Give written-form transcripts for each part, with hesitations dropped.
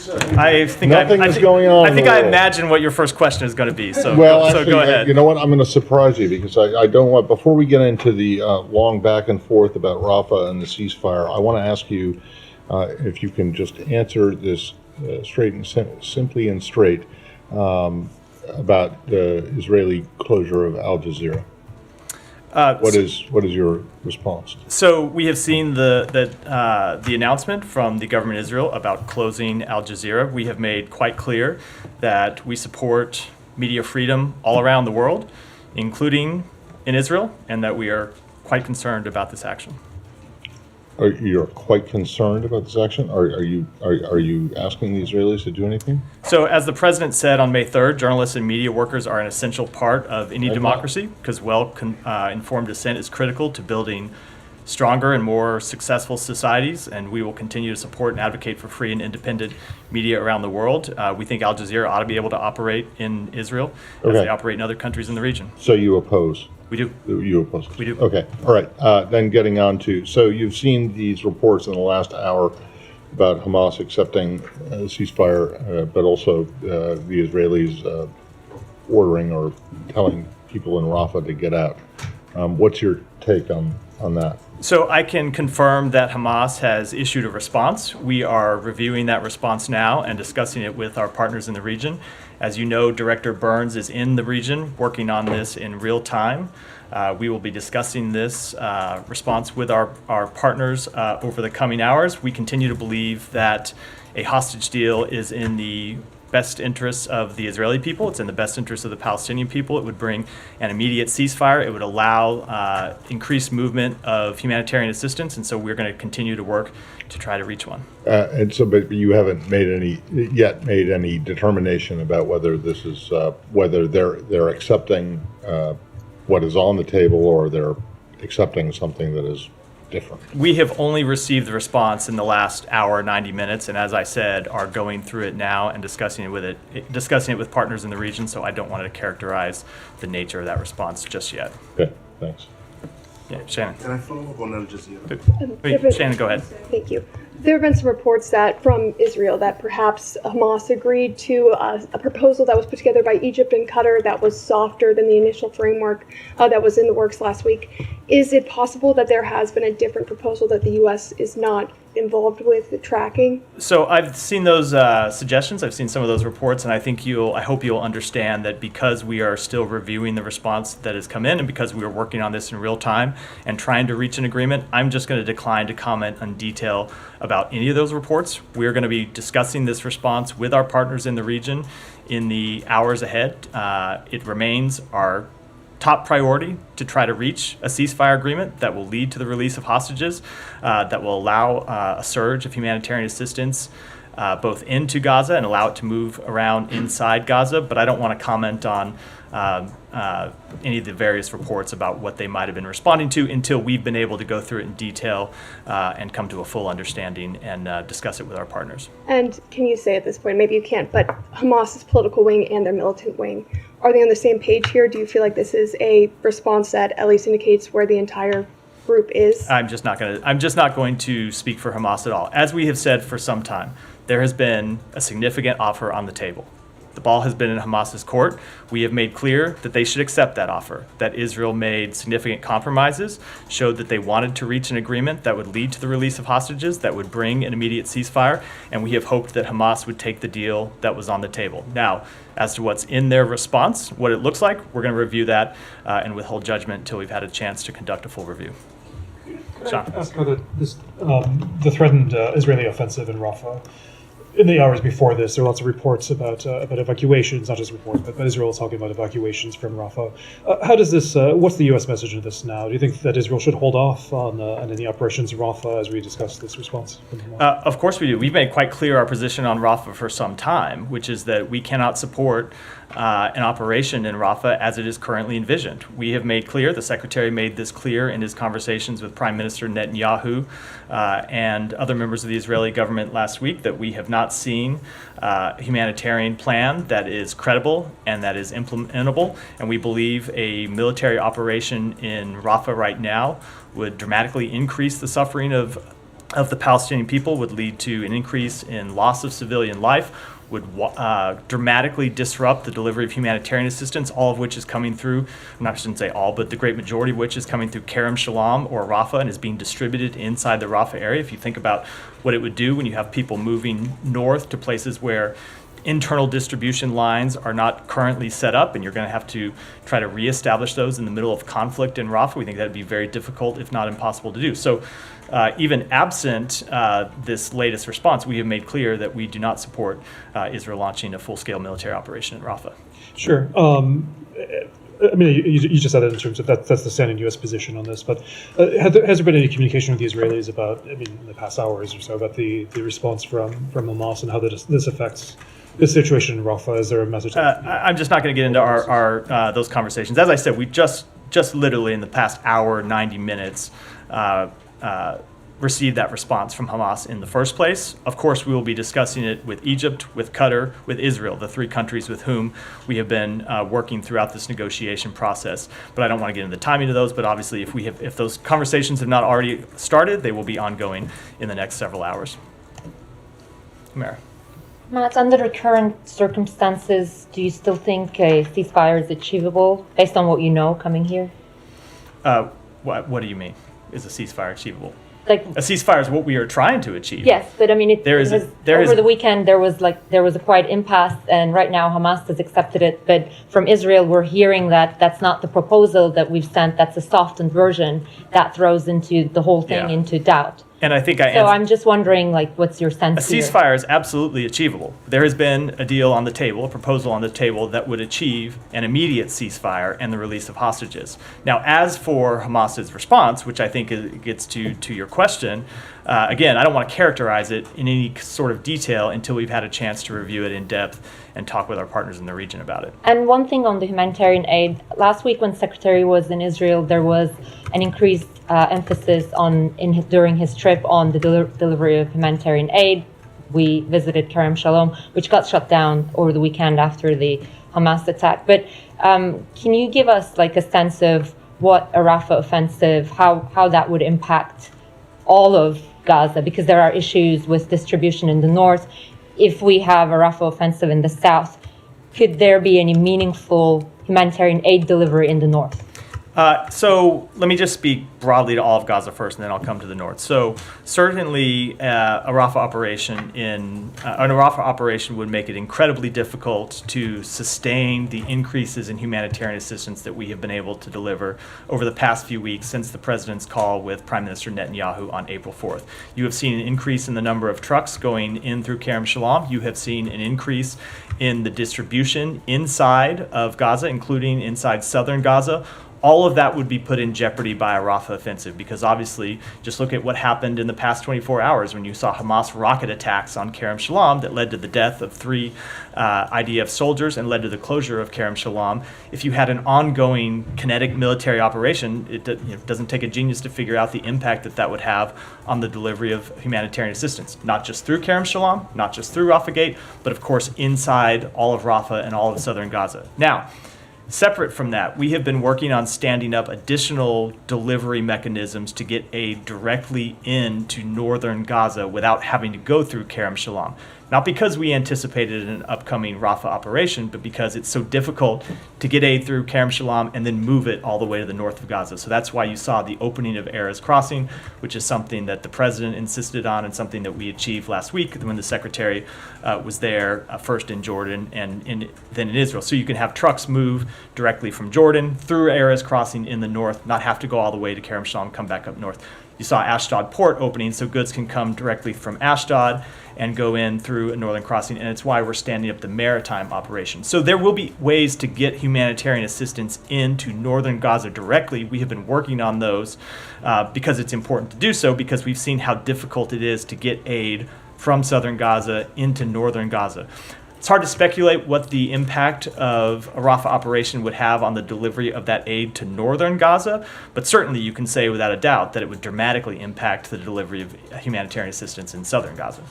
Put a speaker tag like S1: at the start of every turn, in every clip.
S1: Nothing is going on.
S2: I think I imagine what your first question is going to be. So,
S1: Actually,
S2: go ahead.
S1: You know what? I'm going to surprise you because I don't want. Before we get into the long back and forth about Rafah and the ceasefire, I want to ask you if you can just answer this simply and straight about the Israeli closure of Al Jazeera. What is your response?
S2: So we have seen the announcement from the government of Israel about closing Al Jazeera. We have made quite clear that we support media freedom all around the world, including in Israel, and that we are quite concerned about this action.
S1: You're quite concerned about this action? Are you asking the Israelis to do anything?
S2: So, as the president said on May 3rd, journalists and media workers are an essential part of any democracy because informed dissent is critical to building stronger and more successful societies, and we will continue to support and advocate for free and independent media around the world. We think Al Jazeera ought to be able to operate in Israel as they operate in other countries in the region.
S1: So you oppose?
S2: We do.
S1: You oppose?
S2: We do.
S1: Okay. All right. Then getting on to, so you've seen these reports in the last hour about Hamas accepting a ceasefire, but also the Israelis ordering or telling people in Rafah to get out. What's your take on that?
S2: So I can confirm that Hamas has issued a response. We are reviewing that response now and discussing it with our partners in the region. As you know, Director Burns is in the region working on this in real time. We will be discussing this response with our partners over the coming hours. We continue to believe that a hostage deal is in the best interests of the Israeli people. It's in the best interests of the Palestinian people. It would bring an immediate ceasefire. It would allow increased movement of humanitarian assistance, and so we're going to continue to work to try to reach one.
S1: But you haven't made any determination about whether this is whether they're accepting what is on the table or they're accepting something that is different.
S2: We have only received the response in the last hour, 90 minutes, and as I said, are going through it now and discussing it with partners in the region. So I don't want to characterize the nature of that response just yet.
S1: Okay, thanks.
S2: Yeah, Shannon.
S3: Can I follow up on Al Jazeera?
S2: Wait, Shannon, go ahead.
S4: Thank you. There have been some reports that from Israel that perhaps Hamas agreed to a proposal that was put together by Egypt and Qatar that was softer than the initial framework that was in the works last week. Is it possible that there has been a different proposal that the U.S. is not involved with tracking?
S2: So I've seen those suggestions. I've seen some of those reports, and I hope you'll understand that because we are still reviewing the response that has come in, and because we are working on this in real time and trying to reach an agreement, I'm just going to decline to comment on detail about any of those reports. We're going to be discussing this response with our partners in the region in the hours ahead. It remains our top priority to try to reach a ceasefire agreement that will lead to the release of hostages, that will allow a surge of humanitarian assistance both into Gaza and allow it to move around inside Gaza. But I don't want to comment on any of the various reports about what they might have been responding to until we've been able to go through it in detail and come to a full understanding and discuss it with our partners.
S4: And can you say at this point, maybe you can't, but Hamas's political wing and their militant wing, are they on the same page here? Do you feel like this is a response that at least indicates where the entire group is?
S2: I'm just not going to speak for Hamas at all. As we have said for some time, there has been a significant offer on the table. The ball has been in Hamas's court. We have made clear that they should accept that offer, that Israel made significant compromises, showed that they wanted to reach an agreement that would lead to the release of hostages, that would bring an immediate ceasefire, and we have hoped that Hamas would take the deal that was on the table. Now, as to what's in their response, what it looks like, we're going to review that and withhold judgment until we've had a chance to conduct a full review. Sean.
S5: Ask about the threatened Israeli offensive in Rafah. In the hours before this, there were lots of reports about evacuations, not just reports, but Israel is talking about evacuations from Rafah. How does this? What's the U.S. message in this now? Do you think that Israel should hold off on any operations in Rafah as we discuss this response?
S2: Of course we do. We've made quite clear our position on Rafah for some time, which is that we cannot support an operation in Rafah as it is currently envisioned. We have made clear, the Secretary made this clear in his conversations with Prime Minister Netanyahu and other members of the Israeli government last week, that we have not seen a humanitarian plan that is credible and that is implementable. And we believe a military operation in Rafah right now would dramatically increase the suffering of of the Palestinian people would lead to an increase in loss of civilian life, would dramatically disrupt the delivery of humanitarian assistance, all of which is coming through, I shouldn't say all, but the great majority of which is coming through Kerem Shalom or Rafah and is being distributed inside the Rafah area. If you think about what it would do when you have people moving north to places where internal distribution lines are not currently set up, and you're going to have to try to reestablish those in the middle of conflict in Rafah. We think that would be very difficult, if not impossible to do. So even absent this latest response, we have made clear that we do not support Israel launching a full-scale military operation in Rafah.
S5: Sure. I mean, you just said it in terms of that's the standing U.S. position on this, but has there been any communication with the Israelis about, I mean, in the past hours or so, about the response from Hamas and how this affects the situation in Rafah? Is there a message?
S2: I'm just not going to get into our those conversations. As I said, we just literally in the past hour, 90 minutes, received that response from Hamas in the first place. Of course, we will be discussing it with Egypt, with Qatar, with Israel, the three countries with whom we have been working throughout this negotiation process. But I don't want to get into the timing of those. But obviously, if those conversations have not already started, they will be ongoing in the next several hours. Mara.
S6: Matt, under the current circumstances, do you still think a ceasefire is achievable based on what you know coming here?
S2: What do you mean? Is a ceasefire achievable?
S6: Like
S2: a ceasefire is what we are trying to achieve.
S6: Yes, but I mean, over the weekend there was a quiet impasse, and right now Hamas has accepted it. But from Israel, we're hearing that that's not the proposal that we've sent. That's a softened version that throws the whole thing into doubt.
S2: And I think
S6: I'm just wondering, what's your sense?
S2: A ceasefire is absolutely achievable. There has been a deal on the table, a proposal on the table that would achieve an immediate ceasefire and the release of hostages. Now, as for Hamas's response, which I think gets to your question, again, I don't want to characterize it in any sort of detail until we've had a chance to review it in depth and talk with our partners in the region about it.
S6: And one thing on the humanitarian aid, last week when Secretary was in Israel, there was an increased emphasis during his trip on the delivery of humanitarian aid. We visited Kerem Shalom, which got shut down over the weekend after the Hamas attack. But can you give us a sense of what a Rafah offensive, how that would impact all of Gaza? Because there are issues with distribution in the north. If we have a Rafah offensive in the south, could there be any meaningful humanitarian aid delivery in the north?
S2: So let me just speak broadly to all of Gaza first, and then I'll come to the north. So certainly a Rafah operation would make it incredibly difficult to sustain the increases in humanitarian assistance that we have been able to deliver over the past few weeks since the president's call with Prime Minister Netanyahu on April 4th. You have seen an increase in the number of trucks going in through Kerem Shalom. You have seen an increase in the distribution inside of Gaza, including inside southern Gaza. All of that would be put in jeopardy by a Rafah offensive because obviously, just look at what happened in the past 24 hours when you saw Hamas rocket attacks on Kerem Shalom that led to the death of 3 IDF soldiers and led to the closure of Kerem Shalom. If you had an ongoing kinetic military operation, it doesn't take a genius to figure out the impact that would have on the delivery of humanitarian assistance, not just through Kerem Shalom, not just through Rafah Gate, but of course inside all of Rafah and all of southern Gaza. Now, separate from that, we have been working on standing up additional delivery mechanisms to get aid directly into northern Gaza without having to go through Kerem Shalom. Not because we anticipated an upcoming Rafah operation, but because it's so difficult to get aid through Kerem Shalom and then move it all the way to the north of Gaza. So that's why you saw the opening of Erez Crossing, which is something that the president insisted on and something that we achieved last week when the secretary was there first in Jordan and then in Israel. So you can have trucks move directly from Jordan through Erez Crossing in the north, not have to go all the way to Kerem Shalom, come back up north. You saw Ashdod port opening, so goods can come directly from Ashdod and go in through a northern crossing, and it's why we're standing up the maritime operation. So there will be ways to get humanitarian assistance into northern Gaza directly. We have been working on those because it's important to do so, because we've seen how difficult it is to get aid from southern Gaza into northern Gaza. It's hard to speculate what the impact of a Rafah operation would have on the delivery of that aid to northern Gaza, but certainly you can say without a doubt that it would dramatically impact the delivery of humanitarian assistance in southern Gaza.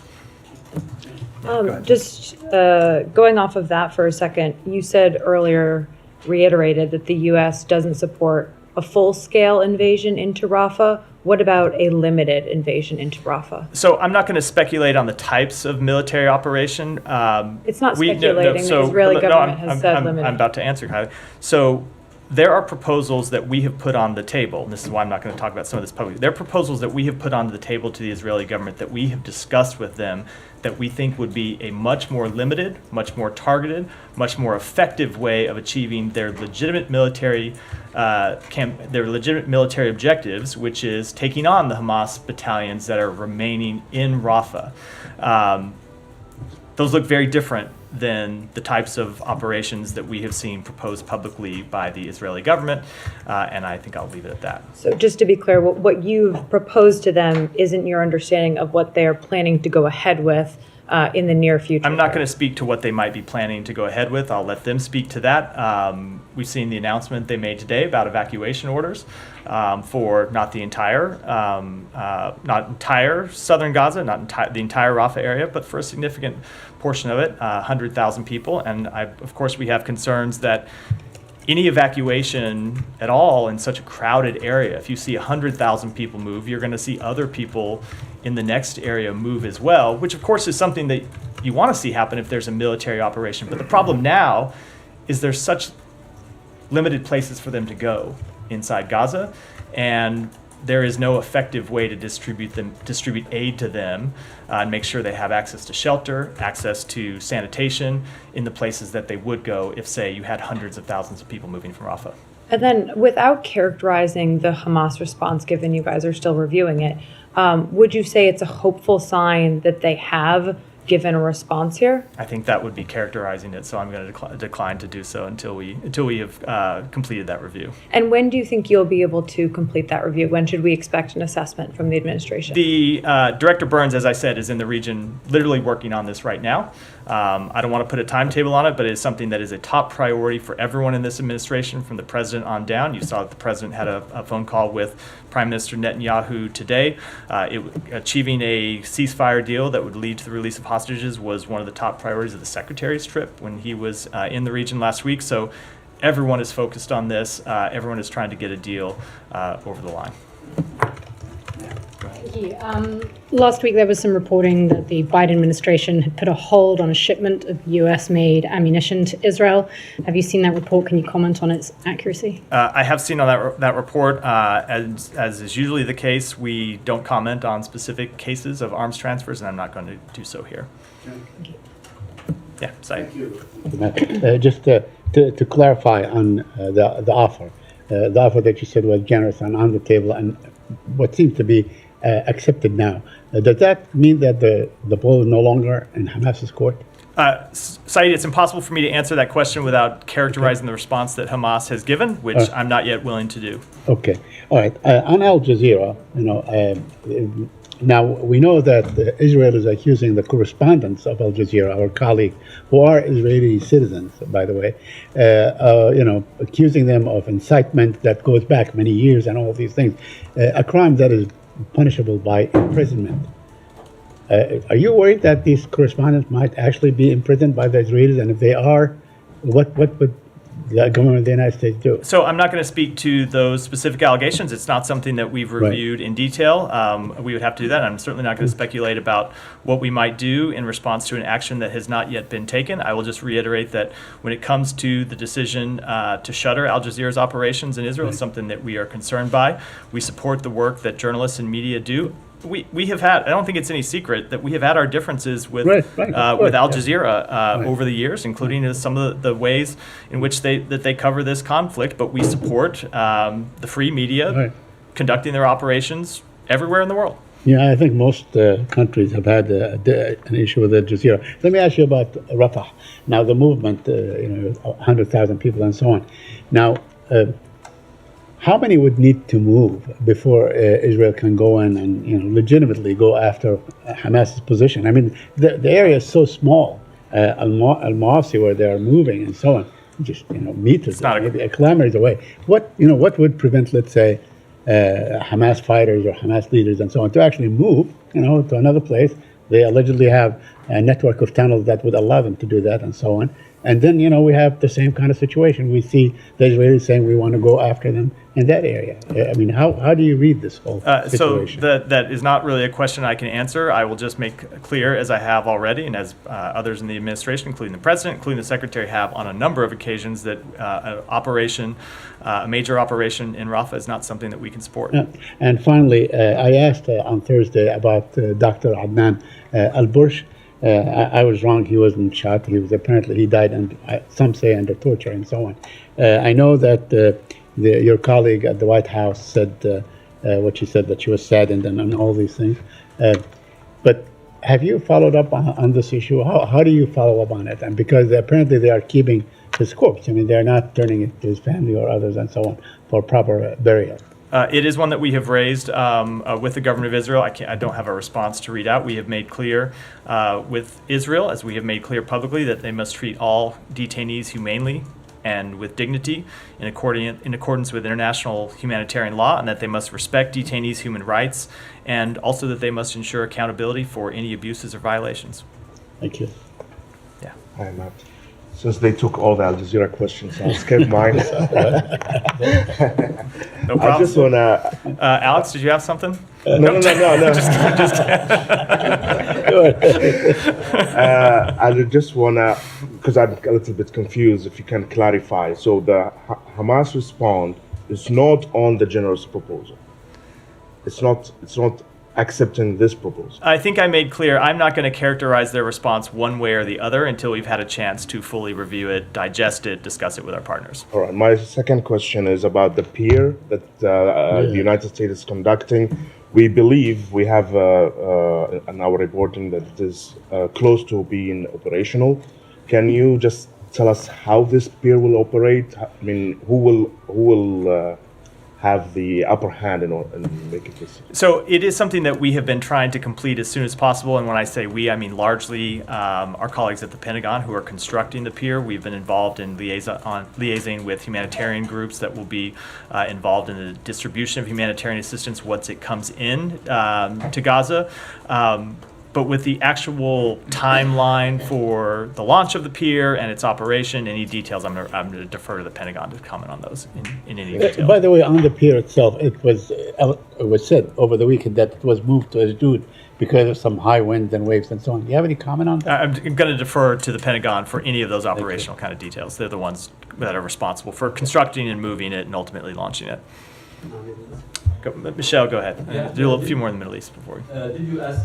S7: Just going off of that for a second, you said earlier, reiterated that the U.S. doesn't support a full-scale invasion into Rafah. What about a limited invasion into Rafah?
S2: So I'm not going to speculate on the types of military operation.
S7: It's not speculating. The Israeli government has said limited.
S2: I'm about to answer, Kylie. So there are proposals that we have put on the table, and this is why I'm not going to talk about some of this publicly. There are proposals that we have put on the table to the Israeli government that we have discussed with them that we think would be a much more limited, much more targeted, much more effective way of achieving their legitimate military objectives, which is taking on the Hamas battalions that are remaining in Rafah. Those look very different than the types of operations that we have seen proposed publicly by the Israeli government, and I think I'll leave it at that.
S7: So just to be clear, what you've proposed to them isn't your understanding of what they're planning to go ahead with in the near future?
S2: I'm not going to speak to what they might be planning to go ahead with. I'll let them speak to that. We've seen the announcement they made today about evacuation orders for not entire southern Gaza, not the entire Rafah area, but for a significant portion of it, 100,000 people. And of course, we have concerns that any evacuation at all in such a crowded area, if you see 100,000 people move, you're going to see other people in the next area move as well, which of course is something that you want to see happen if there's a military operation. But the problem now is there's such limited places for them to go inside Gaza, and there is no effective way to distribute aid to them and make sure they have access to shelter, access to sanitation in the places that they would go if, say, you had hundreds of thousands of people moving from Rafah.
S7: And then, without characterizing the Hamas response, given you guys are still reviewing it, would you say it's a hopeful sign that they have given a response here?
S2: I think that would be characterizing it, so I'm going to decline to do so until we have completed that review.
S7: And when do you think you'll be able to complete that review? When should we expect an assessment from the administration?
S2: The Director Burns, as I said, is in the region literally working on this right now. I don't want to put a timetable on it, but it is something that is a top priority for everyone in this administration, from the president on down. You saw that the president had a phone call with Prime Minister Netanyahu today. Achieving a ceasefire deal that would lead to the release of hostages was one of the top priorities of the Secretary's trip when he was in the region last week. So everyone is focused on this. Everyone is trying to get a deal over the line.
S8: Thank you. Last week there was some reporting that the Biden administration had put a hold on a shipment of US-made ammunition to Israel. Have you seen that report? Can you comment on its accuracy?
S2: I have seen on that report. As is usually the case, we don't comment on specific cases of arms transfers, and I'm not going to do so here.
S8: Thank you.
S2: Yeah, Saeed.
S9: Just to clarify on the offer that you said was generous and on the table, and what seems to be accepted now. Does that mean that the ball is no longer in Hamas's court?
S2: Saeed, it's impossible for me to answer that question without characterizing the response that Hamas has given, which I'm not yet willing to do.
S9: Okay, all right. On Al Jazeera, now we know that Israel is accusing the correspondents of Al Jazeera, our colleagues, who are Israeli citizens, by the way, accusing them of incitement that goes back many years and all these things, a crime that is punishable by imprisonment. Are you worried that these correspondents might actually be imprisoned by the Israelis? And if they are, what would the government of the United States do?
S2: So I'm not going to speak to those specific allegations. It's not something that we've reviewed in detail. We would have to do that. I'm certainly not going to speculate about what we might do in response to an action that has not yet been taken. I will just reiterate that when it comes to the decision to shutter Al Jazeera's operations in Israel, it's something that we are concerned by. We support the work that journalists and media do. We have had, I don't think it's any secret that we have had our differences with Al Jazeera over the years, including some of the ways in which they cover this conflict. But we support the free media conducting their operations everywhere in the world.
S9: Yeah, I think most countries have had an issue with Al Jazeera. Let me ask you about Rafah. Now, the movement, 100,000 people and so on. Now, how many would need to move before Israel can go in and legitimately go after Hamas's position? I mean, the area is so small. Al-Mawasi, where they are moving and so on, just meters, maybe kilometers away. What would prevent, let's say, Hamas fighters or Hamas leaders and so on to actually move, to another place? They allegedly have a network of tunnels that would allow them to do that, and so on. And then, we have the same kind of situation. We see the Israelis saying we want to go after them in that area. I mean, how do you read this whole situation?
S2: So that is not really a question I can answer. I will just make clear, as I have already, and as others in the administration, including the president, including the secretary, have on a number of occasions, that a major operation in Rafah is not something that we can support.
S9: And finally, I asked on Thursday about Dr. Adnan al-Bursh. I was wrong. He wasn't shot. He died, and some say under torture and so on. I know that your colleague at the White House said what she said, that she was saddened and all these things. But have you followed up on this issue? How do you follow up on it? And because apparently they are keeping his corpse. I mean, they're not turning it to his family or others and so on for proper burial.
S2: It is one that we have raised with the government of Israel. I don't have a response to read out. We have made clear with Israel, as we have made clear publicly, that they must treat all detainees humanely and with dignity in accordance with international humanitarian law, and that they must respect detainees' human rights, and also that they must ensure accountability for any abuses or violations.
S9: Thank you.
S2: Yeah.
S3: Hi, Matt. Since they took all the Al Jazeera questions, I'll skip mine.
S2: No problem.
S3: I just want to...
S2: Alex, did you have something?
S3: No.
S2: Just
S3: I just want to, because I'm a little bit confused, if you can clarify. So the Hamas response is not on the general's proposal. It's not accepting this proposal.
S2: I think I made clear I'm not going to characterize their response one way or the other until we've had a chance to fully review it, digest it, discuss it with our partners.
S3: All right. My second question is about the pier that the United States is conducting. We believe we have in our reporting that it is close to being operational. Can you just tell us how this pier will operate? I mean, who will have the upper hand in making this?
S2: So it is something that we have been trying to complete as soon as possible. And when I say we, I mean largely our colleagues at the Pentagon who are constructing the pier. We've been involved in liaising with humanitarian groups that will be involved in the distribution of humanitarian assistance once it comes in to Gaza. But with the actual timeline for the launch of the pier and its operation, any details, I'm going to defer to the Pentagon to comment on those in any detail.
S9: By the way, on the pier itself, it was said over the weekend that it was moved to Ashdod because of some high winds and waves and so on. Do you have any comment on that?
S2: I'm going to defer to the Pentagon for any of those operational kind of details. They're the ones that are responsible for constructing and moving it and ultimately launching it. Michelle, go ahead. Do a few more in the Middle East before.
S10: Did you ask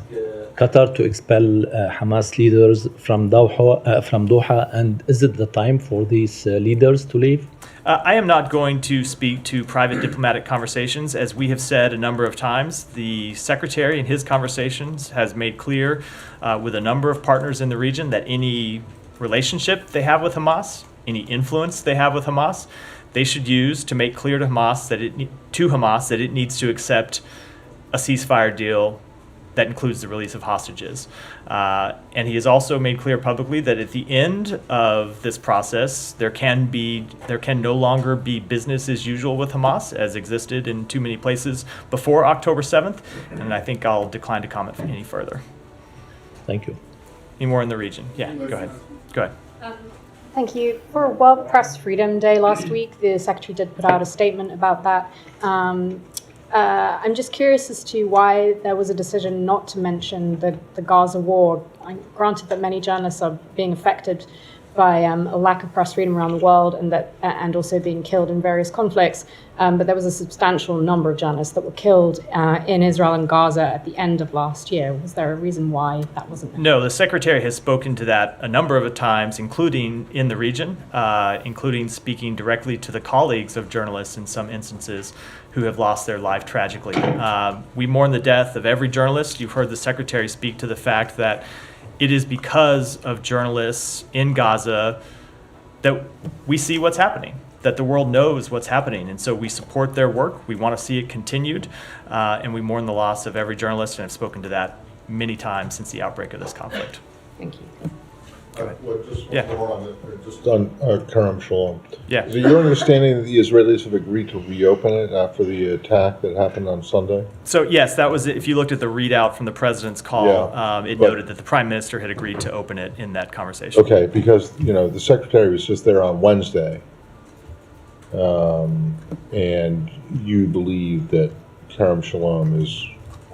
S10: Qatar to expel Hamas leaders from Doha, and is it the time for these leaders to leave?
S2: I am not going to speak to private diplomatic conversations. As we have said a number of times, the Secretary in his conversations has made clear with a number of partners in the region that any relationship they have with Hamas, any influence they have with Hamas, they should use to make clear to Hamas that it needs to accept a ceasefire deal that includes the release of hostages. And he has also made clear publicly that at the end of this process, there can no longer be business as usual with Hamas as existed in too many places before October 7th. And I think I'll decline to comment any further.
S10: Thank you.
S2: Any more in the region? Yeah, go ahead. Go ahead.
S8: Thank you. For World Press Freedom Day last week, the Secretary did put out a statement about that. I'm just curious as to why there was a decision not to mention the Gaza war. Granted that many journalists are being affected by a lack of press freedom around the world and also being killed in various conflicts, but there was a substantial number of journalists that were killed in Israel and Gaza at the end of last year. Was there a reason why that wasn't mentioned?
S2: No, the Secretary has spoken to that a number of times, including in the region, including speaking directly to the colleagues of journalists in some instances who have lost their life tragically. We mourn the death of every journalist. You've heard the Secretary speak to the fact that it is because of journalists in Gaza that we see what's happening, that the world knows what's happening. And so we support their work. We want to see it continued. And we mourn the loss of every journalist and have spoken to that many times since the outbreak of this conflict.
S8: Thank you.
S1: Just one
S2: Yeah.
S1: more on it, just on Kerem Shalom.
S2: Yeah.
S1: Is it your understanding that the Israelis have agreed to reopen it after the attack that happened on Sunday?
S2: So yes, that was it. If you looked at the readout from the president's call, it
S1: but-
S2: noted that the prime minister had agreed to open it in that conversation.
S1: Okay, because, the secretary was just there on Wednesday. And you believe that Kerem Shalom is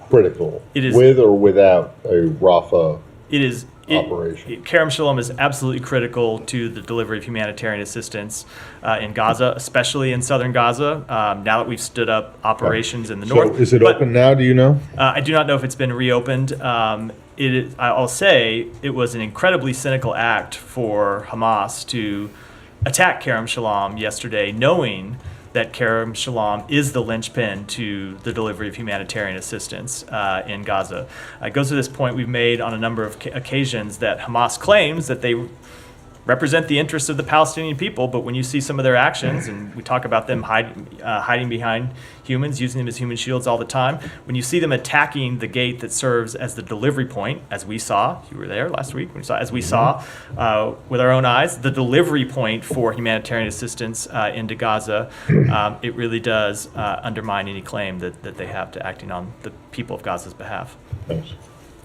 S1: critical,
S2: It is-
S1: with or without a Rafah
S2: It is
S1: operation.
S2: Kerem Shalom is absolutely critical to the delivery of humanitarian assistance in Gaza, especially in southern Gaza. Now that we've stood up operations in the
S1: So
S2: north,
S1: is it
S2: But,
S1: open now, do you know?
S2: I do not know if it's been reopened. I'll say it was an incredibly cynical act for Hamas to attack Kerem Shalom yesterday, knowing that Kerem Shalom is the linchpin to the delivery of humanitarian assistance in Gaza. It goes to this point we've made on a number of occasions that Hamas claims that they represent the interests of the Palestinian people, but when you see some of their actions, and we talk about them hiding behind humans, using them as human shields all the time, when you see them attacking the gate that serves as the delivery point, as we saw, you were there last week, as we saw with our own eyes, the delivery point for humanitarian assistance into Gaza, it really does undermine any claim that they have to acting on the people of Gaza's behalf.
S1: Thanks.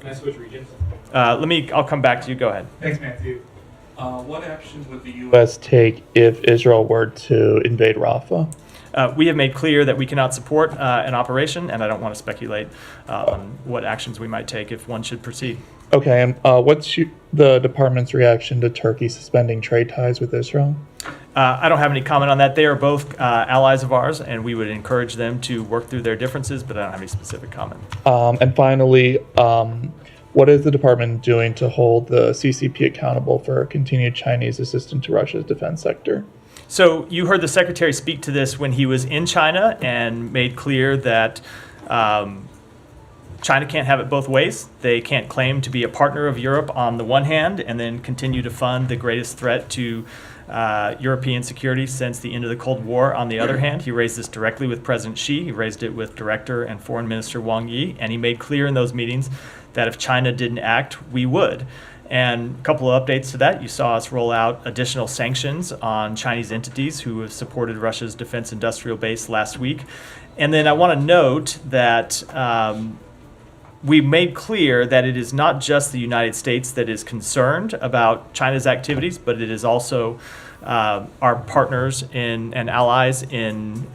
S11: Can I switch regions?
S2: I'll come back to you. Go ahead.
S11: Thanks, Matthew. What action would the U.S. take if Israel were to invade Rafah?
S2: We have made clear that we cannot support an operation, and I don't want to speculate on what actions we might take if one should proceed.
S11: Okay, and what's the department's reaction to Turkey suspending trade ties with Israel?
S2: I don't have any comment on that. They are both allies of ours, and we would encourage them to work through their differences, but I don't have any specific comment.
S11: And finally, what is the department doing to hold the CCP accountable for continued Chinese assistance to Russia's defense sector?
S2: So you heard the secretary speak to this when he was in China and made clear that China can't have it both ways. They can't claim to be a partner of Europe on the one hand and then continue to fund the greatest threat to European security since the end of the Cold War on the other hand. He raised this directly with President Xi. He raised it with Director and Foreign Minister Wang Yi, and he made clear in those meetings that if China didn't act, we would. And a couple of updates to that. You saw us roll out additional sanctions on Chinese entities who have supported Russia's defense industrial base last week. And then I want to note that we made clear that it is not just the United States that is concerned about China's activities, but it is also our partners and allies in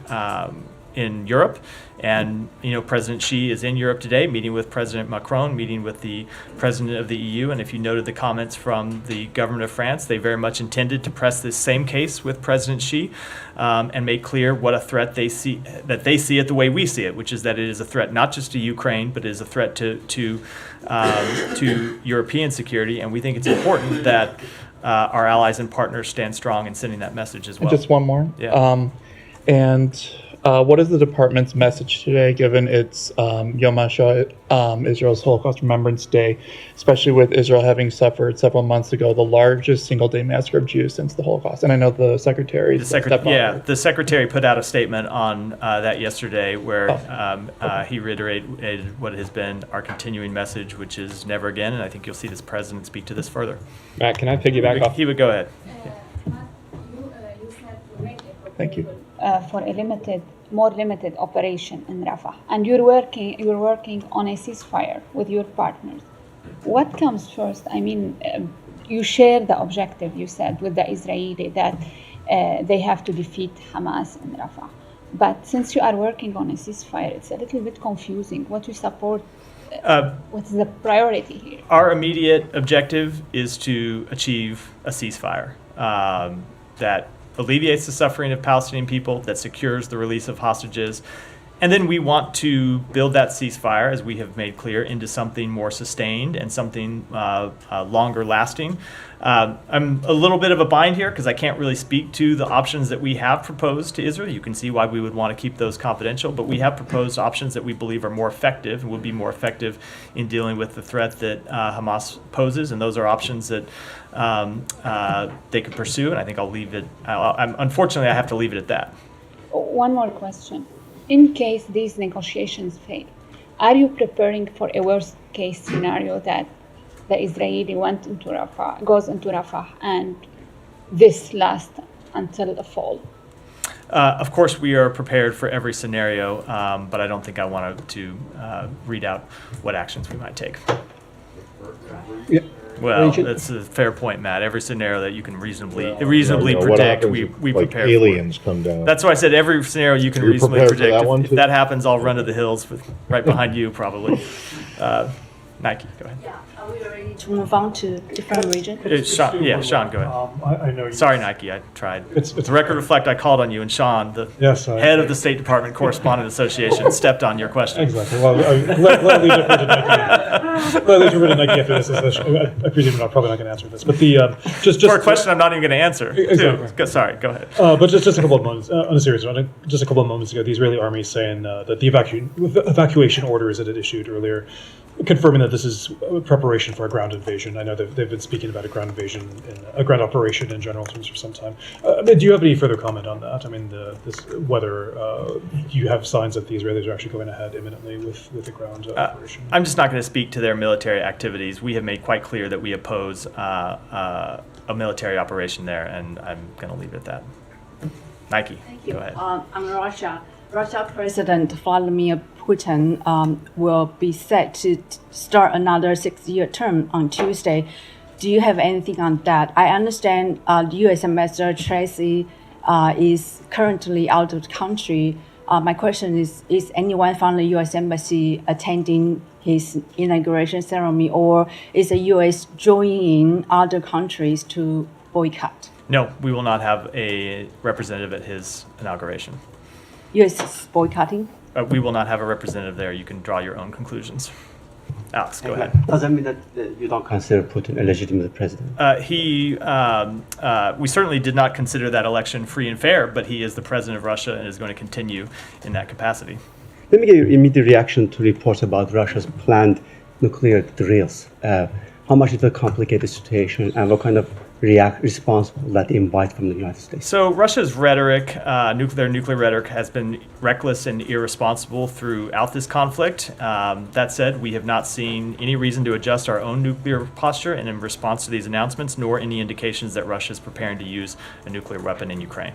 S2: Europe. And President Xi is in Europe today, meeting with President Macron, meeting with the President of the EU. And if you noted the comments from the government of France, they very much intended to press this same case with President Xi and make clear what a threat they see it the way we see it, which is that it is a threat not just to Ukraine, but it is a threat to European security. And we think it's important that our allies and partners stand strong in sending that message as well.
S11: Just one more.
S2: Yeah.
S11: What is the department's message today, given it's Yom HaShoah, Israel's Holocaust Remembrance Day, especially with Israel having suffered several months ago the largest single-day massacre of Jews since the Holocaust? And I know the secretary.
S2: The secretary put out a statement on that yesterday where he reiterated what has been our continuing message, which is never again. And I think you'll see this president speak to this further.
S12: Matt, can I piggyback off?
S2: He would go ahead.
S11: Thank you.
S13: For a more limited operation in Rafah, and you're working on a ceasefire with your partners. What comes first? I mean, you share the objective, you said, with the Israeli that they have to defeat Hamas in Rafah. But since you are working on a ceasefire, it's a little bit confusing. What you support, what's the priority here?
S2: Our immediate objective is to achieve a ceasefire that alleviates the suffering of Palestinian people, that secures the release of hostages. And then we want to build that ceasefire, as we have made clear, into something more sustained and something longer lasting. I'm a little bit of a bind here because I can't really speak to the options that we have proposed to Israel. You can see why we would want to keep those confidential, but we have proposed options that we believe are more effective and would be more effective in dealing with the threat that Hamas poses, and those are options that they could pursue, and I think I'll leave it. Unfortunately, I have to leave it at that.
S13: One more question. In case these negotiations fail, are you preparing for a worst case scenario that the Israeli goes into Rafah, and this lasts until the fall?
S2: Of course, we are prepared for every scenario, but I don't think I wanted to read out what actions we might take.
S9: Yeah.
S2: Well,
S9: Agent?
S2: that's a fair point, Matt. Every scenario that you can reasonably
S1: What
S2: predict,
S1: happens
S2: we
S1: if,
S2: prepare for.
S1: aliens come down?
S2: That's why I said every scenario you can
S1: You're
S2: reasonably
S1: prepared for
S2: predict.
S1: that one,
S2: If
S1: too?
S2: that happens, I'll run to the hills right behind you, probably. Nike, go ahead.
S12: Are we ready to move on to different region?
S2: Sean, go ahead.
S5: I know you.
S2: Sorry, Nike, I tried.
S5: It's
S2: The record reflect, I called on you, and Sean, the
S5: Yes,
S2: head of the State Department Correspondent Association, stepped on your question.
S5: Exactly. Well, gladly defer to Nike. Gladly defer to Nike after this. I presume you're probably not going to answer this, but the just
S2: For a question I'm not even going to answer.
S5: Exactly.
S2: Too. Sorry, go ahead.
S5: But just a couple of moments on a serious note. Just a couple of moments ago, the Israeli army is saying that the evacuation orders that it issued earlier, confirming that this is preparation for a ground invasion. I know they've been speaking about a ground invasion, a ground operation in general terms for some time. Do you have any further comment on that? I mean, whether you have signs that the Israelis are actually going ahead imminently with the ground operation?
S2: I'm just not going to speak to their military activities. We have made quite clear that we oppose a military operation there, and I'm going to leave it at that. Nike,
S12: Thank you.
S2: go ahead.
S12: On Russia, President Vladimir Putin will be set to start another 6-year term on Tuesday. Do you have anything on that? I understand U.S. Ambassador Tracy is currently out of the country. My question is anyone from the U.S. Embassy attending his inauguration ceremony, or is the U.S. joining other countries to boycott?
S2: No, we will not have a representative at his inauguration.
S12: U.S. is boycotting?
S2: We will not have a representative there. You can draw your own conclusions. Alex, go ahead.
S14: Does that mean that you don't consider Putin a legitimate president?
S2: We certainly did not consider that election free and fair, but he is the president of Russia and is going to continue in that capacity.
S14: Let me get your immediate reaction to reports about Russia's planned nuclear drills. How much it will complicate the situation, and what kind of response will that invite from the United States?
S2: So Russia's rhetoric, nuclear rhetoric, has been reckless and irresponsible throughout this conflict. That said, we have not seen any reason to adjust our own nuclear posture and in response to these announcements, nor any indications that Russia is preparing to use a nuclear weapon in Ukraine.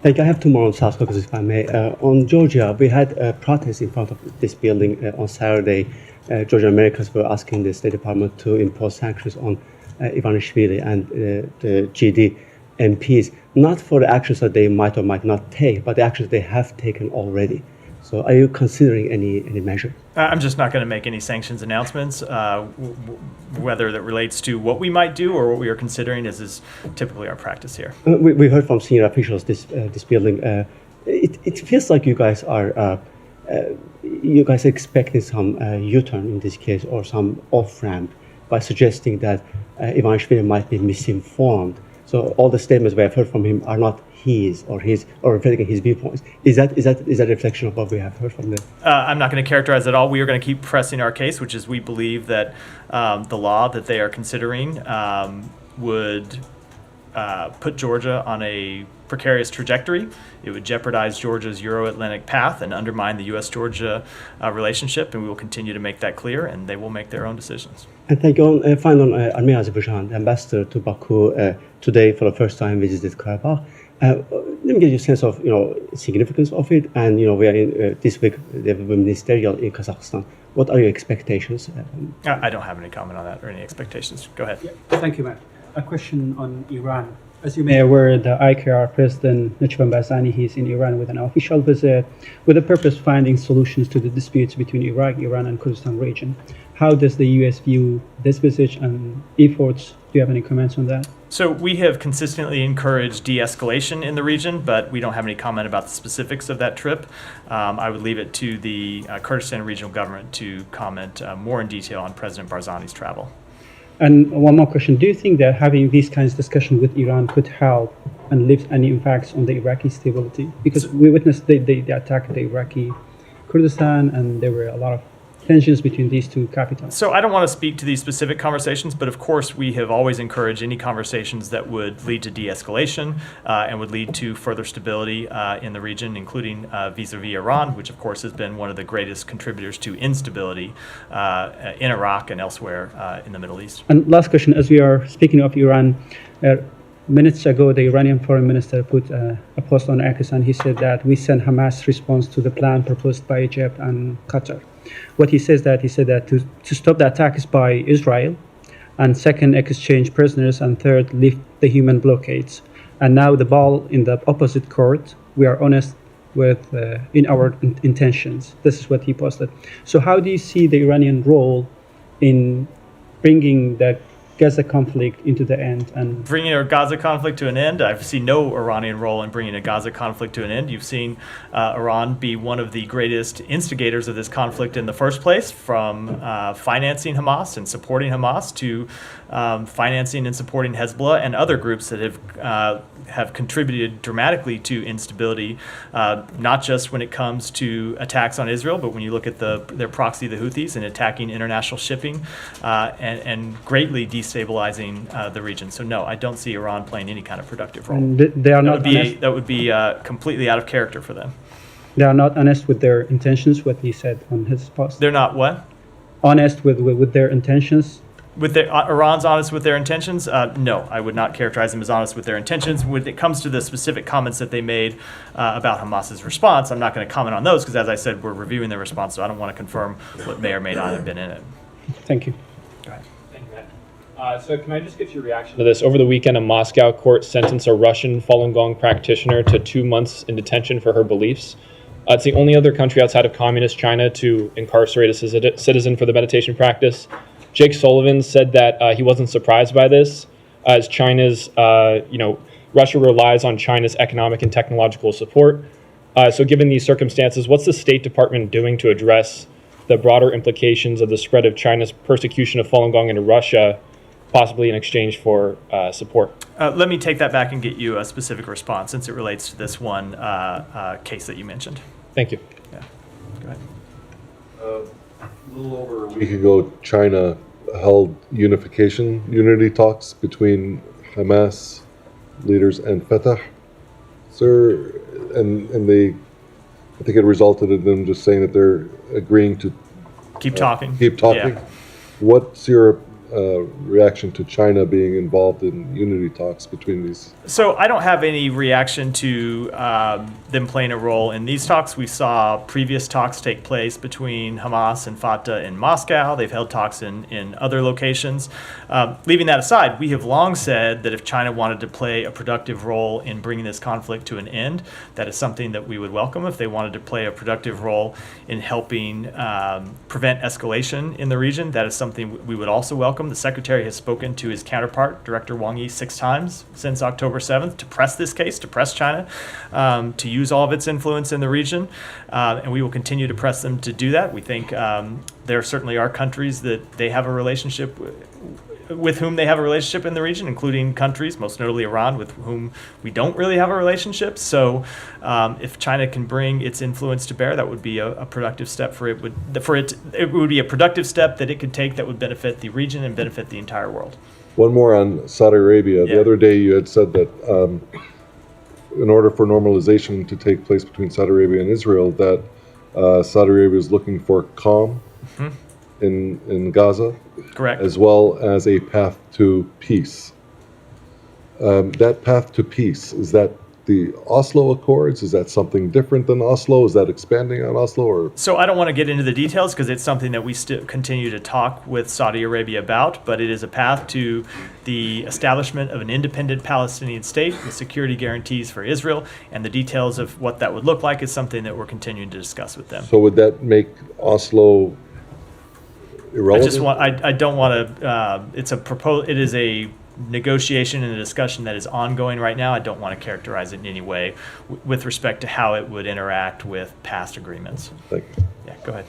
S14: Thank you. I have two more on South Caucasus, if I may. On Georgia, we had a protest in front of this building on Saturday. Georgian Americans were asking the State Department to impose sanctions on Ivanishvili and the GD MPs, not for the actions that they might or might not take, but the actions they have taken already. So are you considering any measure?
S2: I'm just not going to make any sanctions announcements. Whether that relates to what we might do or what we are considering is typically our practice here.
S14: We heard from senior officials this building. It feels like you guys are expecting some U-turn in this case, or some off-ramp, by suggesting that Ivanishvili might be misinformed. So all the statements we have heard from him are not his or reflecting his viewpoints. Is that a reflection of what we have heard from them?
S2: I'm not going to characterize at all. We are going to keep pressing our case, which is we believe that the law that they are considering would put Georgia on a precarious trajectory. It would jeopardize Georgia's Euro-Atlantic path and undermine the U.S.-Georgia relationship, and we will continue to make that clear, and they will make their own decisions.
S14: And thank you. Finally, on Armenia, Azerbaijan, the ambassador to Baku today for the first time visited Karabakh. Let me get you a sense of significance of it, and we are in this week the ministerial in Kazakhstan. What are your expectations?
S2: I don't have any comment on that or any expectations. Go ahead.
S15: Yeah. Thank you, Matt. A question on Iran. As you may be aware, the IKR President Najib Barzani, he's in Iran with an official visit with the purpose of finding solutions to the disputes between Iraq, Iran, and Kurdistan region. How does the U.S. view this visit and efforts? Do you have any comments on that?
S2: So we have consistently encouraged de-escalation in the region, but we don't have any comment about the specifics of that trip. I would leave it to the Kurdistan regional government to comment more in detail on President Barzani's travel.
S15: And one more question. Do you think that having these kinds of discussions with Iran could help and leave any impacts on the Iraqi stability? Because we witnessed they attacked the Iraqi Kurdistan, and there were a lot of tensions between these two capitals?
S2: So I don't want to speak to these specific conversations, but of course we have always encouraged any conversations that would lead to de-escalation and would lead to further stability in the region, including vis-a-vis Iran, which of course has been one of the greatest contributors to instability in Iraq and elsewhere in the Middle East.
S15: And last question, as we are speaking of Iran, minutes ago, the Iranian foreign minister put a post on X, and he said that we send Hamas response to the plan proposed by Egypt and Qatar. What he said that to stop the attacks by Israel, and second, exchange prisoners, and third, lift the human blockades. And now the ball in the opposite court. We are honest with in our intentions. This is what he posted. So how do you see the Iranian role in bringing the Gaza conflict into the end? And
S2: bringing a Gaza conflict to an end, I've seen no Iranian role in bringing a Gaza conflict to an end. You've seen Iran be one of the greatest instigators of this conflict in the first place, from financing Hamas and supporting Hamas to financing and supporting Hezbollah and other groups that have contributed dramatically to instability, not just when it comes to attacks on Israel, but when you look at their proxy, the Houthis, and attacking international shipping and greatly destabilizing the region. So no, I don't see Iran playing any kind of productive role.
S15: They are not
S2: that would be completely out of character for them.
S15: They are not honest with their intentions, what he said on his post.
S2: They're not what?
S15: Honest with their intentions.
S2: With Iran's honest with their intentions? No, I would not characterize them as honest with their intentions. When it comes to the specific comments that they made about Hamas's response, I'm not going to comment on those because, as I said, we're reviewing their response, so I don't want to confirm what may or may not have been in it.
S15: Thank you.
S2: Go ahead.
S16: Thank you, Matt. So can I just get your reaction to this? Over the weekend, a Moscow court sentenced a Russian Falun Gong practitioner to 2 months in detention for her beliefs. It's the only other country outside of communist China to incarcerate a citizen for the meditation practice. Jake Sullivan said that he wasn't surprised by this, as China's, Russia relies on China's economic and technological support. So given these circumstances, what's the State Department doing to address the broader implications of the spread of China's persecution of Falun Gong into Russia, possibly in exchange for support?
S2: Let me take that back and get you a specific response, since it relates to this one case that you mentioned.
S16: Thank you.
S2: Yeah. Go ahead.
S17: A little over a week ago, China held unity talks between Hamas leaders and Fatah, sir, and they, I think it resulted in them just saying that they're agreeing to
S2: keep talking.
S17: Yeah. What's your reaction to China being involved in unity talks between these?
S2: So I don't have any reaction to them playing a role in these talks. We saw previous talks take place between Hamas and Fatah in Moscow. They've held talks in other locations. Leaving that aside, we have long said that if China wanted to play a productive role in bringing this conflict to an end, that is something that we would welcome. If they wanted to play a productive role in helping prevent escalation in the region, that is something we would also welcome. The Secretary has spoken to his counterpart, Director Wang Yi, 6 times since October 7th to press this case, to press China to use all of its influence in the region. And we will continue to press them to do that. We think there certainly are countries that they have a relationship with whom they have a relationship in the region, including countries, most notably Iran, with whom we don't really have a relationship. So if China can bring its influence to bear, that would be a productive step for it. It would be a productive step that it could take that would benefit the region and benefit the entire world.
S17: One more on Saudi Arabia. The other day you had said that in order for normalization to take place between Saudi Arabia and Israel, that Saudi Arabia is looking for calm in Gaza.
S2: Correct.
S17: As well as a path to peace. That path to peace, is that the Oslo Accords? Is that something different than Oslo? Is that expanding on Oslo? Or?
S2: So I don't want to get into the details because it's something that we still continue to talk with Saudi Arabia about, but it is a path to the establishment of an independent Palestinian state with security guarantees for Israel, and the details of what that would look like is something that we're continuing to discuss with them.
S17: So would that make Oslo irrelevant?
S2: I don't want to, it is a negotiation and a discussion that is ongoing right now. I don't want to characterize it in any way with respect to how it would interact with past agreements.
S17: Thank you.
S2: Yeah, go ahead.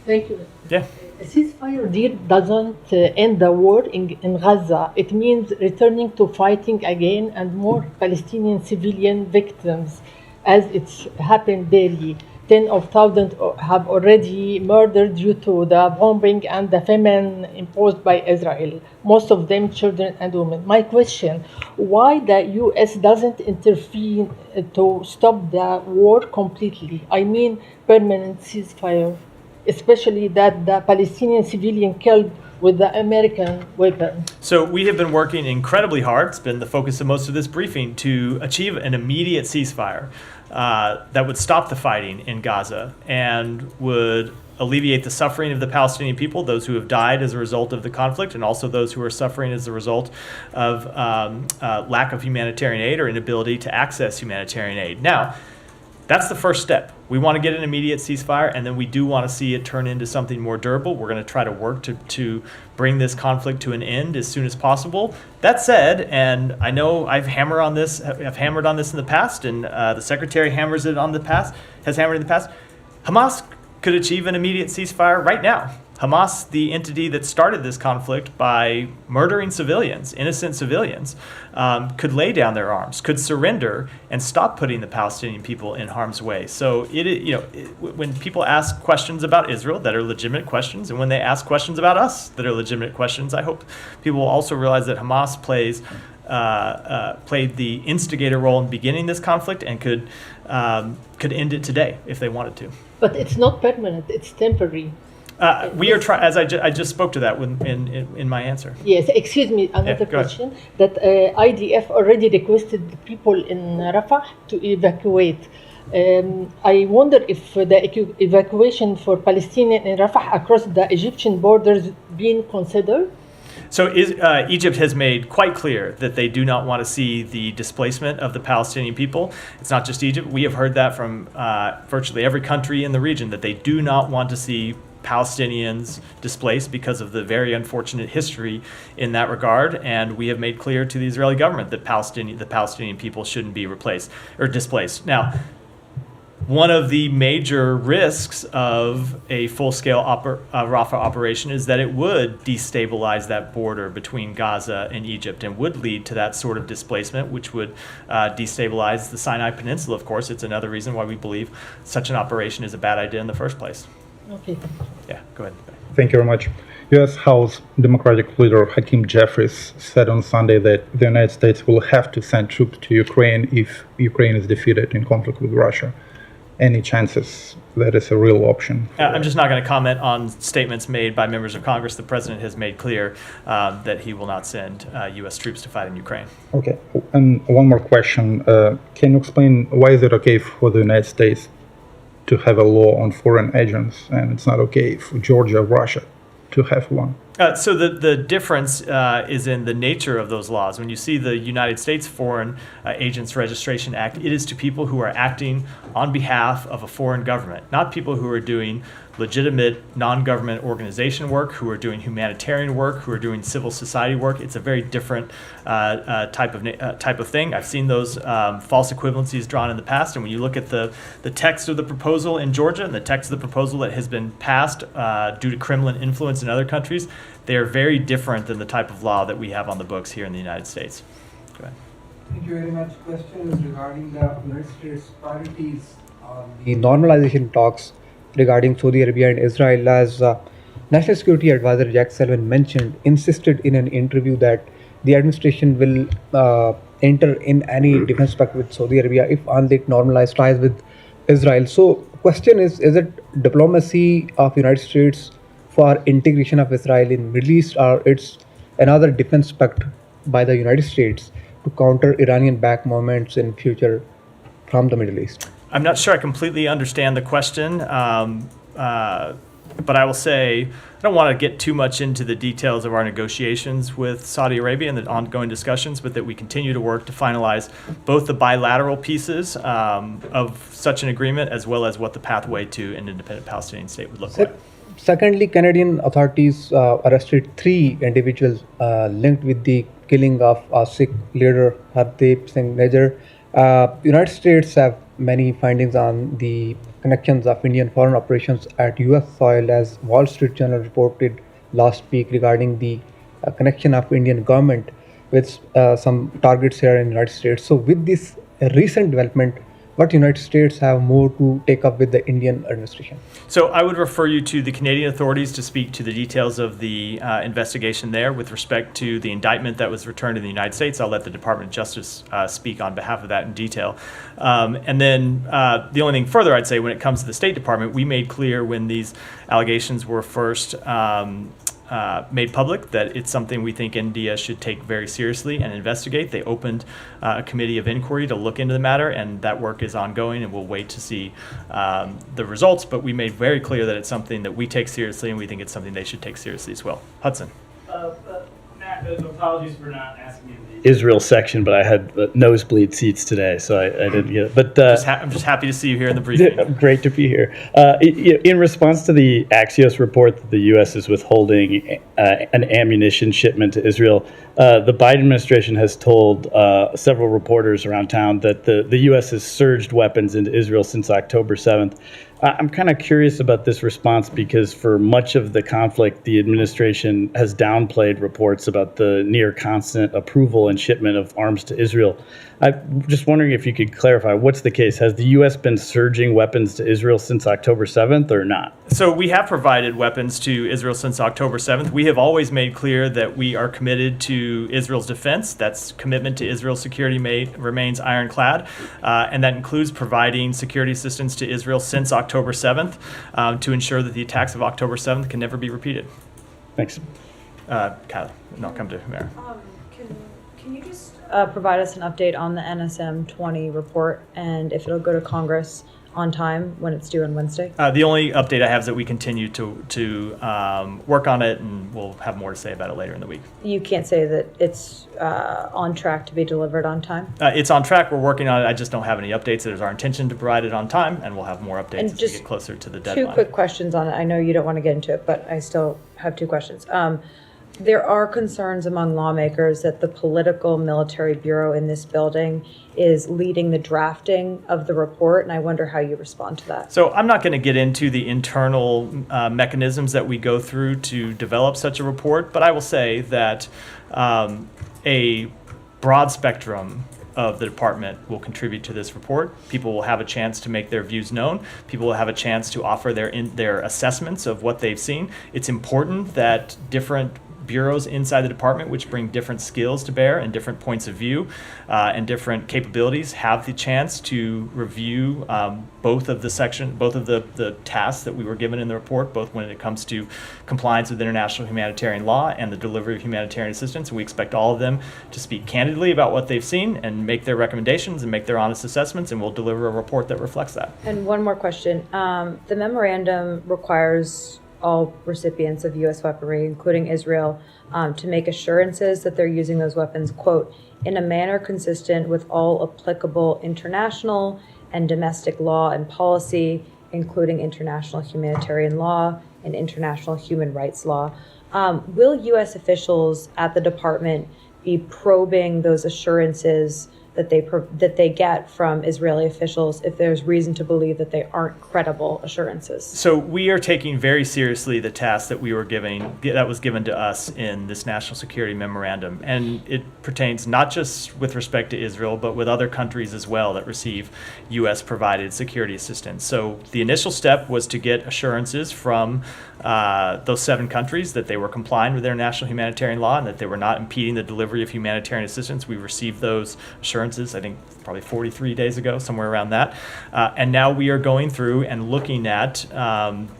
S18: Thank you.
S2: Yeah.
S18: A ceasefire deal doesn't end the war in Gaza. It means returning to fighting again and more Palestinian civilian victims as it's happened daily. 10 of thousands have already murdered due to the bombing and the famine imposed by Israel, most of them children and women. My question, why the U.S. doesn't intervene to stop the war completely? I mean permanent ceasefire, especially that the Palestinian civilian killed with the American weapon.
S2: So we have been working incredibly hard, it's been the focus of most of this briefing, to achieve an immediate ceasefire that would stop the fighting in Gaza and would alleviate the suffering of the Palestinian people, those who have died as a result of the conflict, and also those who are suffering as a result of lack of humanitarian aid or inability to access humanitarian aid. Now, that's the first step. We want to get an immediate ceasefire, and then we do want to see it turn into something more durable. We're going to try to work to bring this conflict to an end as soon as possible. That said, and I know I've hammered on this in the past, and the Secretary has hammered in the past, Hamas could achieve an immediate ceasefire right now. Hamas, the entity that started this conflict by murdering civilians, innocent civilians, could lay down their arms, could surrender, and stop putting the Palestinian people in harm's way. So when people ask questions about Israel that are legitimate questions, and when they ask questions about us that are legitimate questions, I hope people will also realize that Hamas played the instigator role in beginning this conflict and could end it today if they wanted to.
S18: But it's not permanent; it's temporary.
S2: We are trying, as I just spoke to that in my answer.
S18: Yes, excuse me, another question. That IDF already requested the people in Rafah to evacuate. I wonder if the evacuation for Palestinians in Rafah across the Egyptian borders being considered?
S2: So Egypt has made quite clear that they do not want to see the displacement of the Palestinian people. It's not just Egypt. We have heard that from virtually every country in the region, that they do not want to see Palestinians displaced because of the very unfortunate history in that regard, and we have made clear to the Israeli government that the Palestinian people shouldn't be replaced or displaced. Now, one of the major risks of a full-scale Rafah operation is that it would destabilize that border between Gaza and Egypt and would lead to that sort of displacement, which would destabilize the Sinai Peninsula, of course. It's another reason why we believe such an operation is a bad idea in the first place.
S18: Okay.
S2: Yeah, go ahead.
S19: Thank you very much. U.S. House Democratic leader Hakeem Jeffries said on Sunday that the United States will have to send troops to Ukraine if Ukraine is defeated in conflict with Russia. Any chances that is a real option?
S2: I'm just not going to comment on statements made by members of Congress. The president has made clear that he will not send U.S. troops to fight in Ukraine.
S19: Okay. And one more question. Can you explain why is it okay for the United States to have a law on foreign agents, and it's not okay for Georgia or Russia to have one?
S2: So the difference is in the nature of those laws. When you see the United States Foreign Agents Registration Act, it is to people who are acting on behalf of a foreign government, not people who are doing legitimate non-government organization work, who are doing humanitarian work, who are doing civil society work. It's a very different type of thing. I've seen those false equivalencies drawn in the past, and when you look at the text of the proposal in Georgia and the text of the proposal that has been passed due to Kremlin influence in other countries, they are very different than the type of law that we have on the books here in the United States. Go ahead.
S20: Thank you very much. Question is regarding the United States priorities on the normalization talks regarding Saudi Arabia and Israel. As National Security Advisor Jack Sullivan mentioned, insisted in an interview that the administration will enter in any defense pact with Saudi Arabia if only it normalizes ties with Israel. So question is it diplomacy of United States for integration of Israel in Middle East, or it's another defense pact by the United States to counter Iranian-backed movements in future from the Middle East?
S2: I'm not sure I completely understand the question, but I will say I don't want to get too much into the details of our negotiations with Saudi Arabia and the ongoing discussions, but that we continue to work to finalize both the bilateral pieces of such an agreement as well as what the pathway to an independent Palestinian state would look like.
S20: Secondly, Canadian authorities arrested 3 individuals linked with the killing of a Sikh leader Hardeep Singh Nijjar. United States have many findings on the connections of Indian foreign operations at US soil, as Wall Street Journal reported last week regarding the connection of Indian government with some targets here in the United States. So with this recent development, what United States have more to take up with the Indian administration?
S2: So I would refer you to the Canadian authorities to speak to the details of the investigation there with respect to the indictment that was returned in the United States. I'll let the Department of Justice speak on behalf of that in detail. And then the only thing further I'd say when it comes to the State Department, we made clear when these allegations were first made public that it's something we think India should take very seriously and investigate. They opened a committee of inquiry to look into the matter, and that work is ongoing, and we'll wait to see the results. But we made very clear that it's something that we take seriously, and we think it's something they should take seriously as well. Hudson.
S21: Matt, apologies for not asking you the Israel section, but I had nosebleed seats today, so I didn't get it. But
S2: I'm just happy to see you here in the briefing.
S21: Great to be here. In response to the Axios report that the U.S. is withholding an ammunition shipment to Israel, the Biden administration has told several reporters around town that the U.S. has surged weapons into Israel since October 7th. I'm kind of curious about this response because for much of the conflict, the administration has downplayed reports about the near constant approval and shipment of arms to Israel. I'm just wondering if you could clarify, what's the case? Has the U.S. been surging weapons to Israel since October 7th or not?
S2: So we have provided weapons to Israel since October 7th. We have always made clear that we are committed to Israel's defense. That's commitment to Israel's security remains ironclad, and that includes providing security assistance to Israel since October 7th to ensure that the attacks of October 7th can never be repeated.
S21: Thanks.
S2: Kylie, and I'll come to Humera.
S7: Can you just provide us an update on the NSM 20 report and if it'll go to Congress on time when it's due on Wednesday?
S2: The only update I have is that we continue to work on it, and we'll have more to say about it later in the week.
S7: You can't say that it's on track to be delivered on time?
S2: It's on track. We're working on it. I just don't have any updates. It is our intention to provide it on time, and we'll have more updates as we get closer to the deadline.
S7: Two quick questions on it. I know you don't want to get into it, but I still have two questions. There are concerns among lawmakers that the political military bureau in this building is leading the drafting of the report, and I wonder how you respond to that.
S2: So I'm not going to get into the internal mechanisms that we go through to develop such a report, but I will say that a broad spectrum of the department will contribute to this report. People will have a chance to make their views known. People will have a chance to offer their assessments of what they've seen. It's important that different bureaus inside the department, which bring different skills to bear and different points of view and different capabilities, have the chance to review both of the tasks that we were given in the report, both when it comes to compliance with international humanitarian law and the delivery of humanitarian assistance. And we expect all of them to speak candidly about what they've seen and make their recommendations and make their honest assessments, and we'll deliver a report that reflects that.
S7: And one more question. The memorandum requires all recipients of U.S. weaponry, including Israel, to make assurances that they're using those weapons, quote, in a manner consistent with all applicable international and domestic law and policy, including international humanitarian law and international human rights law. Will U.S. officials at the department be probing those assurances that they get from Israeli officials if there's reason to believe that they aren't credible assurances?
S2: So we are taking very seriously the task that was given to us in this national security memorandum, and it pertains not just with respect to Israel, but with other countries as well that receive U.S. provided security assistance. So the initial step was to get assurances from those 7 countries that they were complying with their national humanitarian law and that they were not impeding the delivery of humanitarian assistance. We received those assurances, I think, probably 43 days ago, somewhere around that. And now we are going through and looking at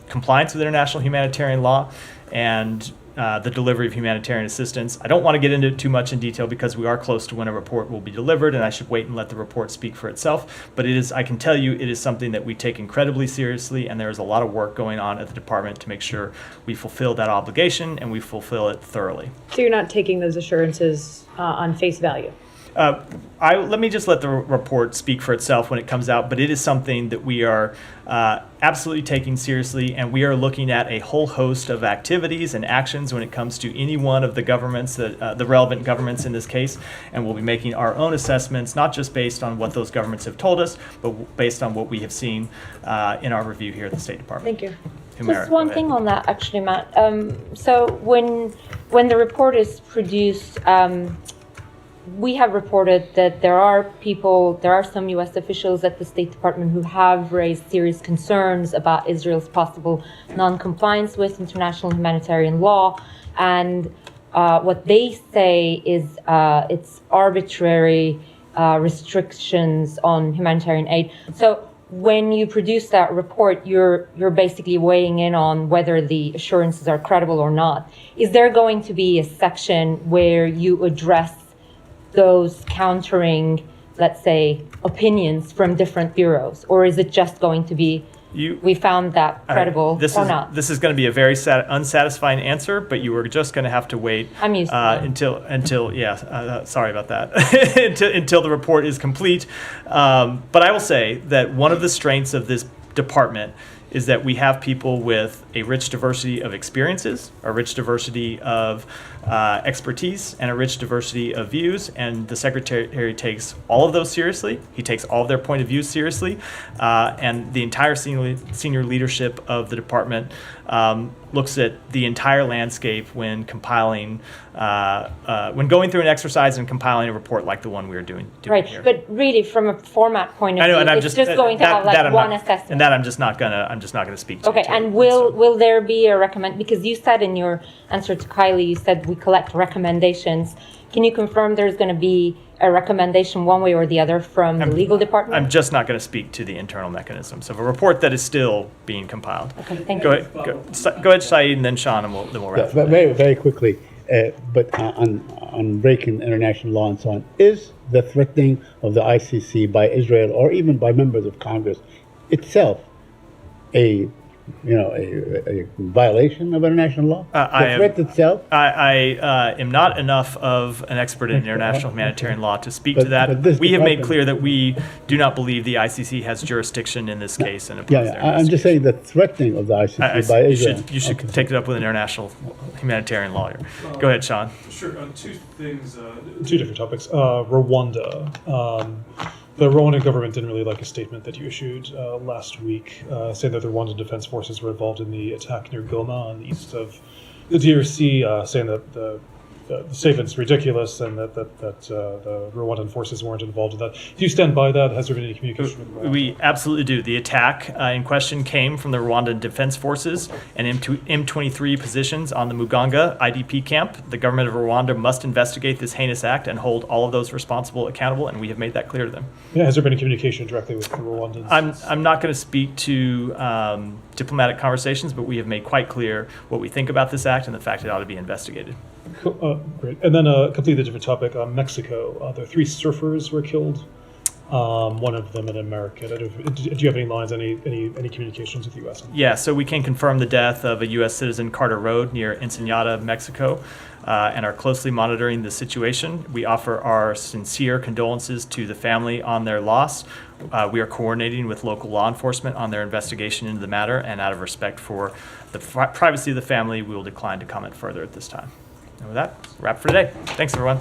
S2: compliance with international humanitarian law and the delivery of humanitarian assistance. I don't want to get into it too much in detail because we are close to when a report will be delivered, and I should wait and let the report speak for itself. But I can tell you, it is something that we take incredibly seriously, and there is a lot of work going on at the department to make sure we fulfill that obligation and we fulfill it thoroughly.
S7: So you're not taking those assurances on face value?
S2: Let me just let the report speak for itself when it comes out, but it is something that we are absolutely taking seriously, and we are looking at a whole host of activities and actions when it comes to any one of the governments, the relevant governments in this case, and we'll be making our own assessments, not just based on what those governments have told us, but based on what we have seen in our review here at the State Department.
S7: Thank you.
S2: Humera,
S6: just one thing on that, actually, Matt. So when the report is produced, we have reported that there are some U.S. officials at the State Department who have raised serious concerns about Israel's possible non-compliance with international humanitarian law, and what they say is it's arbitrary restrictions on humanitarian aid. So when you produce that report, you're basically weighing in on whether the assurances are credible or not. Is there going to be a section where you address those countering, let's say, opinions from different bureaus, or is it just going to be we found that credible or not?
S2: This is going to be a very unsatisfying answer, but you are just going to have to wait
S6: I'm used to
S2: until sorry about that until the report is complete. But I will say that one of the strengths of this department is that we have people with a rich diversity of experiences, a rich diversity of expertise, and a rich diversity of views. And the Secretary takes all of those seriously. He takes all of their point of views seriously. And the entire senior leadership of the department looks at the entire landscape when compiling, when going through an exercise and compiling a report like the one we are doing
S6: right
S2: here.
S6: But really, from a format point of view, it's just going to have like one assessment.
S2: And that I'm just not gonna speak to.
S6: Okay, and will there be a recommend? Because you said in your answer to Kylie, you said we collect recommendations. Can you confirm there's going to be a recommendation one way or the other from the legal department?
S2: I'm just not going to speak to the internal mechanisms of a report that is still being compiled.
S6: Okay, thank
S2: you. Go ahead, Saeed, and then Sean, and we'll wrap.
S9: But very quickly, but on breaking international law and so on, is the threatening of the ICC by Israel or even by members of Congress itself a violation of international law? The threat itself?
S2: I am not enough of an expert in international humanitarian law to speak to that. We have made clear that we do not believe the ICC has jurisdiction in this case. And
S9: I'm just saying the threatening of the ICC by Israel.
S2: You should take it up with an international humanitarian lawyer. Go ahead, Sean.
S5: Sure. Two things, two different topics. Rwanda. The Rwandan government didn't really like a statement that you issued last week, saying that the Rwandan Defense Forces were involved in the attack near Goma on the east of the DRC, saying that the statement's ridiculous and that the Rwandan forces weren't involved in that. Do you stand by that? Has there been any communication with Rwanda?
S2: We absolutely do. The attack in question came from the Rwandan Defense Forces and M23 positions on the Muganga IDP camp. The government of Rwanda must investigate this heinous act and hold all of those responsible accountable, and we have made that clear to them.
S5: Yeah, has there been a communication directly with the Rwandans?
S2: I'm not going to speak to diplomatic conversations, but we have made quite clear what we think about this act and the fact it ought to be investigated.
S5: Great. And then a completely different topic, Mexico. There 3 surfers were killed, one of them an American. Do you have any lines, any communications with the U.S.?
S2: Yeah, so we can confirm the death of a U.S. citizen, Carter Road, near Ensenada, Mexico, and are closely monitoring the situation. We offer our sincere condolences to the family on their loss. We are coordinating with local law enforcement on their investigation into the matter, and out of respect for the privacy of the family, we will decline to comment further at this time. And with that, wrap for today. Thanks, everyone.